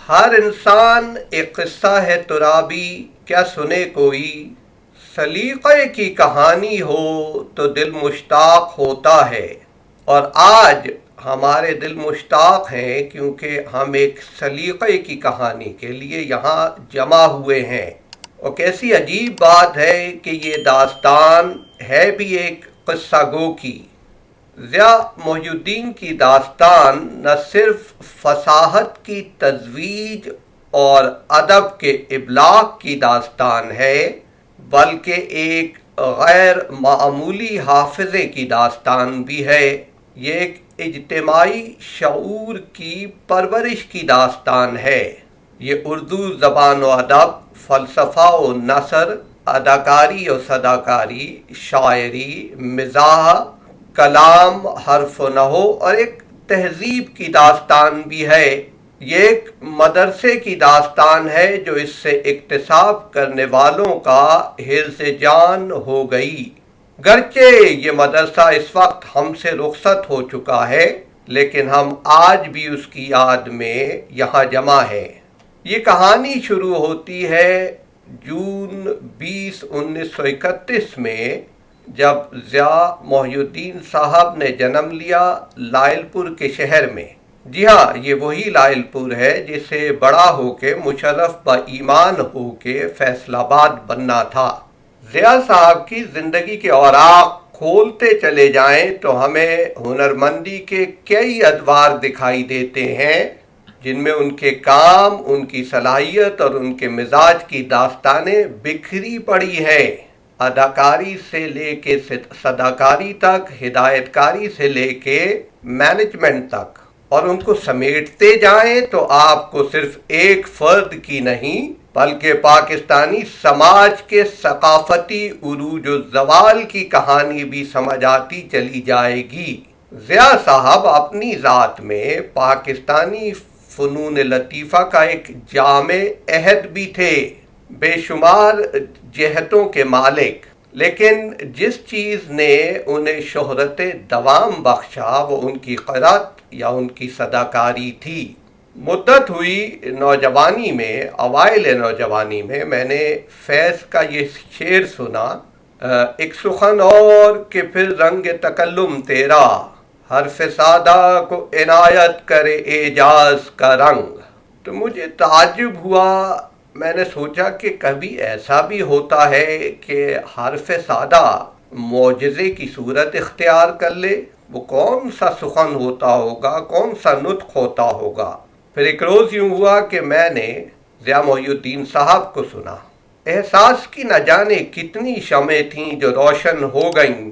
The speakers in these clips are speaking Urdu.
ہر انسان ایک قصہ ہے ترابی، کیا سنے کوئی؟ سلیقے کی کہانی ہو تو دل مشتاق ہوتا ہے، اور آج ہمارے دل مشتاق ہیں کیونکہ ہم ایک سلیقے کی کہانی کے لیے یہاں جمع ہوئے ہیں۔ اور کیسی عجیب بات ہے کہ یہ داستان ہے بھی ایک قصہ گو کی۔ ضیاء محی الدین کی داستان نہ صرف فصاحت کی تزویج اور ادب کے ابلاغ کی داستان ہے، بلکہ ایک غیر معمولی حافظے کی داستان بھی ہے۔ یہ ایک اجتماعی شعور کی پرورش کی داستان ہے۔ یہ اردو زبان و ادب، فلسفہ و نثر، اداکاری و صداکاری، شاعری، مزاح، کلام، حرف و نحو اور ایک تہذیب کی داستان بھی ہے۔ یہ ایک مدرسے کی داستان ہے جو اس سے اکتساب کرنے والوں کا حرص جان ہو گئی۔ گرچہ یہ مدرسہ اس وقت ہم سے رخصت ہو چکا ہے، لیکن ہم آج بھی اس کی یاد میں یہاں جمع ہیں۔ یہ کہانی شروع ہوتی ہے جون 20، 1931 میں، جب ضیاء محی الدین صاحب نے جنم لیا لائل پور کے شہر میں۔ جی ہاں، یہ وہی لائل پور ہے جسے بڑا ہو کے مشرف با ایمان ہو کے فیصل آباد بننا تھا۔ ضیاء صاحب کی زندگی کے اوراق کھولتے چلے جائیں تو ہمیں ہنرمندی کے کئی ادوار دکھائی دیتے ہیں، جن میں ان کے کام، ان کی صلاحیت اور ان کے مزاج کی داستانیں بکھری پڑی ہیں۔ اداکاری سے لے کے صداکاری تک، ہدایت کاری سے لے کے مینجمنٹ تک، اور ان کو سمیٹتے جائیں تو آپ کو صرف ایک فرد کی نہیں بلکہ پاکستانی سماج کے ثقافتی عروج و زوال کی کہانی بھی سمجھ آتی چلی جائے گی۔ ضیاء صاحب اپنی ذات میں پاکستانی فنون لطیفہ کا ایک جامع عہد بھی تھے، بے شمار جہتوں کے مالک، لیکن جس چیز نے انہیں شہرت دوام بخشا وہ ان کی قرات یا ان کی صداکاری تھی۔ مدت ہوئی نوجوانی میں، اوائل نوجوانی میں نے فیض کا یہ شعر سنا، ایک سخن اور کہ پھر رنگ تکلم تیرا، حرف سادہ کو عنایت کرے اعجاز کا رنگ۔ تو مجھے تعجب ہوا، میں نے سوچا کہ کبھی ایسا بھی ہوتا ہے کہ حرف سادہ معجزے کی صورت اختیار کر لے؟ وہ کون سا سخن ہوتا ہوگا، کون سا نطق ہوتا ہوگا؟ پھر ایک روز یوں ہوا کہ میں نے ضیاء محی الدین صاحب کو سنا۔ احساس کی نہ جانے کتنی شمعیں تھیں جو روشن ہو گئیں۔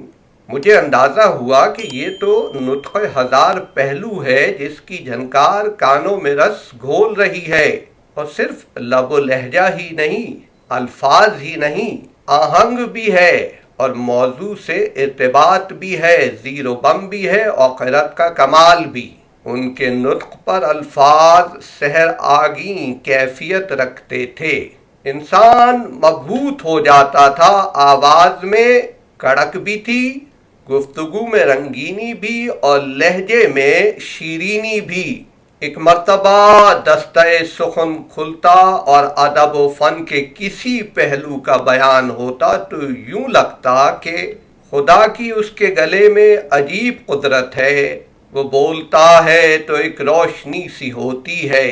مجھے اندازہ ہوا کہ یہ تو نطق ہزار پہلو ہے جس کی جھنکار کانوں میں رس گھول رہی ہے، اور صرف لب و لہجہ ہی نہیں، الفاظ ہی نہیں، آہنگ بھی ہے، اور موضوع سے ارتباط بھی ہے، زیر و بم بھی ہے، اور قرات کا کمال بھی۔ ان کے نطق پر الفاظ سحر آگیں کیفیت رکھتے تھے، انسان مبہوت ہو جاتا تھا۔ آواز میں کڑک بھی تھی، گفتگو میں رنگینی بھی، اور لہجے میں شیرینی بھی۔ ایک مرتبہ دستہ سخن کھلتا اور ادب و فن کے کسی پہلو کا بیان ہوتا تو یوں لگتا کہ خدا کی اس کے گلے میں عجیب قدرت ہے، وہ بولتا ہے تو ایک روشنی سی ہوتی ہے۔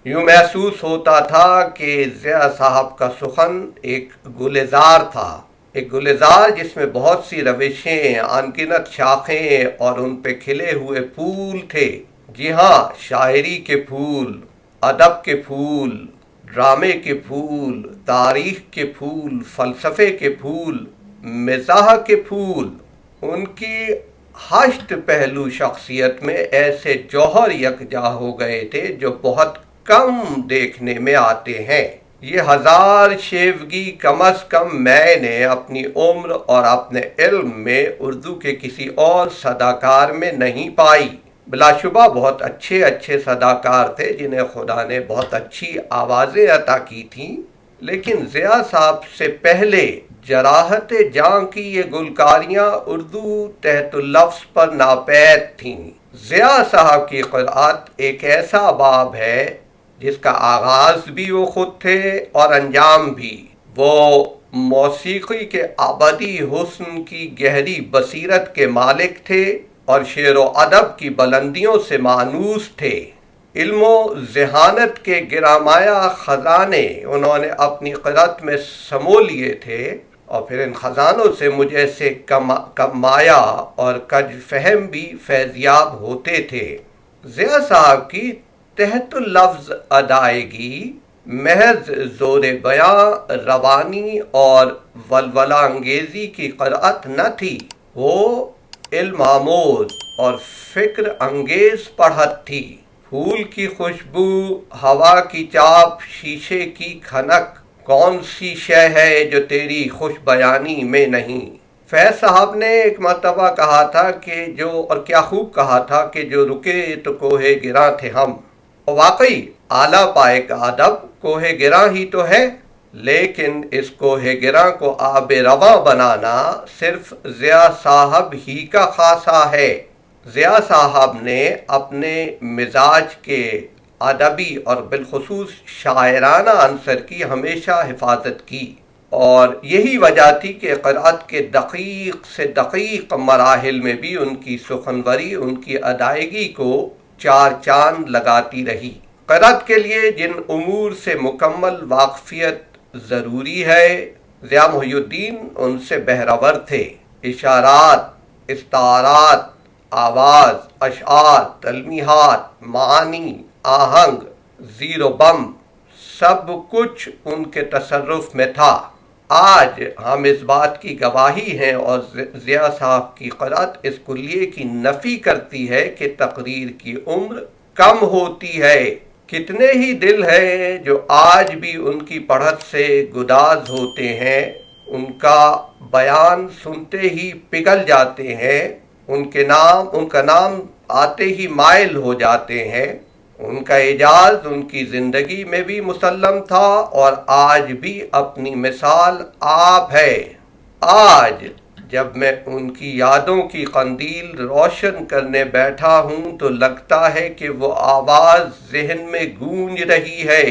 یوں محسوس ہوتا تھا کہ ضیاء صاحب کا سخن ایک گلزار تھا، ایک گلزار جس میں بہت سی روشیں، انگنت شاخیں اور ان پہ کھلے ہوئے پھول تھے۔ جی ہاں، شاعری کے پھول، ادب کے پھول، ڈرامے کے پھول، تاریخ کے پھول، فلسفے کے پھول، مزاح کے پھول۔ ان کی 8 پہلو شخصیت میں ایسے جوہر یکجا ہو گئے تھے جو بہت کم دیکھنے میں آتے ہیں۔ یہ 1000 شیوگی کم از کم میں نے اپنی عمر اور اپنے علم میں اردو کے کسی اور صداکار میں نہیں پائی۔ بلا شبہ بہت اچھے صداکار تھے جنہیں خدا نے بہت اچھی آوازیں عطا کی تھیں، لیکن ضیاء صاحب سے پہلے جراحت جاں کی یہ گلکاریاں اردو تحت اللفظ پر ناپید تھیں۔ ضیاء صاحب کی قرات ایک ایسا باب ہے جس کا آغاز بھی وہ خود تھے اور انجام بھی۔ وہ موسیقی کے ابدی حسن کی گہری بصیرت کے مالک تھے اور شعر و ادب کی بلندیوں سے مانوس تھے۔ علم و ذہانت کے گرامایا خزانے انہوں نے اپنی قرأت میں سمو لیے تھے، اور پھر ان خزانوں سے مجھے سے کم مایا اور کج فہم بھی فیضیاب ہوتے تھے۔ ضیاء صاحب کی تحت لفظ ادائیگی محض زور بیاں، روانی اور ولولہ انگیزی کی قرأت نہ تھی، وہ علم آموز اور فکر انگیز پڑھت تھی۔ پھول کی خوشبو، ہوا کی چاپ، شیشے کی کھنک، کون سی شے ہے جو تیری خوش بیانی میں نہیں۔ فیض صاحب نے ایک مرتبہ کہا تھا کہ اور کیا خوب کہا تھا کہ جو رکے تو کوہ گراں تھے ہم۔ اور واقعی اعلیٰ پائے کا ادب کوہ گراں ہی تو ہے، لیکن اس کوہ گراں کو آب رواں بنانا صرف ضیاء صاحب ہی کا خاصہ ہے۔ ضیاء صاحب نے اپنے مزاج کے ادبی اور بالخصوص شاعرانہ عنصر کی ہمیشہ حفاظت کی، اور یہی وجہ تھی کہ قرأت کے دقیق سے دقیق مراحل میں بھی ان کی سخنوری ان کی ادائیگی کو چار چاند لگاتی رہی۔ قرأت کے لیے جن امور سے مکمل واقفیت ضروری ہے، ضیاء محی الدین ان سے بہرور تھے۔ اشارات، استعارات، آواز، اشعار، تلمیحات، معانی، آہنگ، زیر و بم، سب کچھ ان کے تصرف میں تھا۔ آج ہم اس بات کی گواہی ہیں، اور ضیاء صاحب کی قرأت اس کلیے کی نفی کرتی ہے کہ تقریر کی عمر کم ہوتی ہے۔ کتنے ہی دل ہیں جو آج بھی ان کی پڑھت سے گداز ہوتے ہیں، ان کا بیان سنتے ہی پگھل جاتے ہیں، ان کا نام آتے ہی مائل ہو جاتے ہیں۔ ان کا اعجاز ان کی زندگی میں بھی مسلم تھا اور آج بھی اپنی مثال آپ ہے۔ آج جب میں ان کی یادوں کی قندیل روشن کرنے بیٹھا ہوں تو لگتا ہے کہ وہ آواز ذہن میں گونج رہی ہے،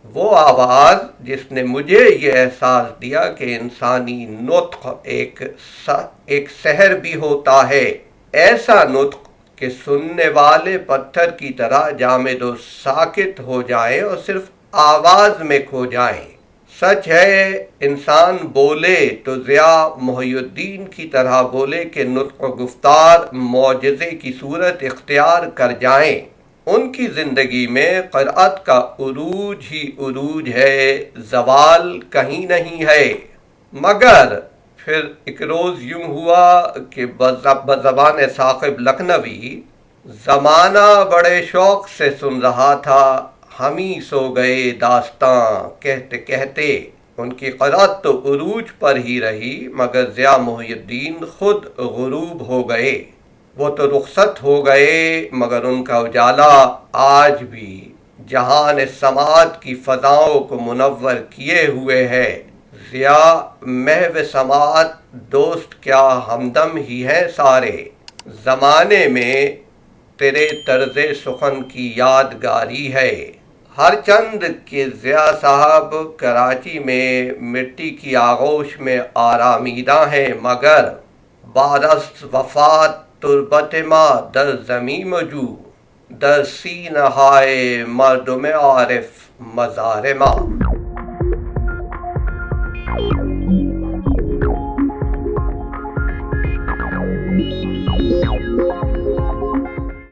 وہ آواز جس نے مجھے یہ احساس دیا کہ انسانی نطق ایک سحر بھی ہوتا ہے، ایسا نطق کہ سننے والے پتھر کی طرح جامد و ساکت ہو جائیں اور صرف آواز میں کھو جائیں۔ سچ ہے، انسان بولے تو ضیاء محی الدین کی طرح بولے کہ نطق و گفتار معجزے کی صورت اختیار کر جائیں۔ ان کی زندگی میں قرأت کا عروج ہی عروج ہے، زوال کہیں نہیں ہے۔ مگر پھر ایک روز یوں ہوا کہ بزبان ثاقب لکھنوی زمانہ بڑے شوق سے سن رہا تھا، ہم ہی سو گئے داستاں کہتے کہتے۔ ان کی قرأت تو عروج پر ہی رہی، مگر ضیاء محی الدین خود غروب ہو گئے۔ وہ تو رخصت ہو گئے، مگر ان کا اجالا آج بھی جہان سماعت کی فضاؤں کو منور کیے ہوئے ہے۔ ضیاء محو سماعت دوست کیا ہمدم ہی ہیں سارے، زمانے میں تیرے طرز سخن کی یادگاری ہے۔ ہر چند کہ ضیاء صاحب کراچی میں مٹی کی آغوش میں آرامیدہ ہیں، مگر بعد از وفات تربت ما در زمیں مجو، در سینہ ہائے مردم عارف مزار ما۔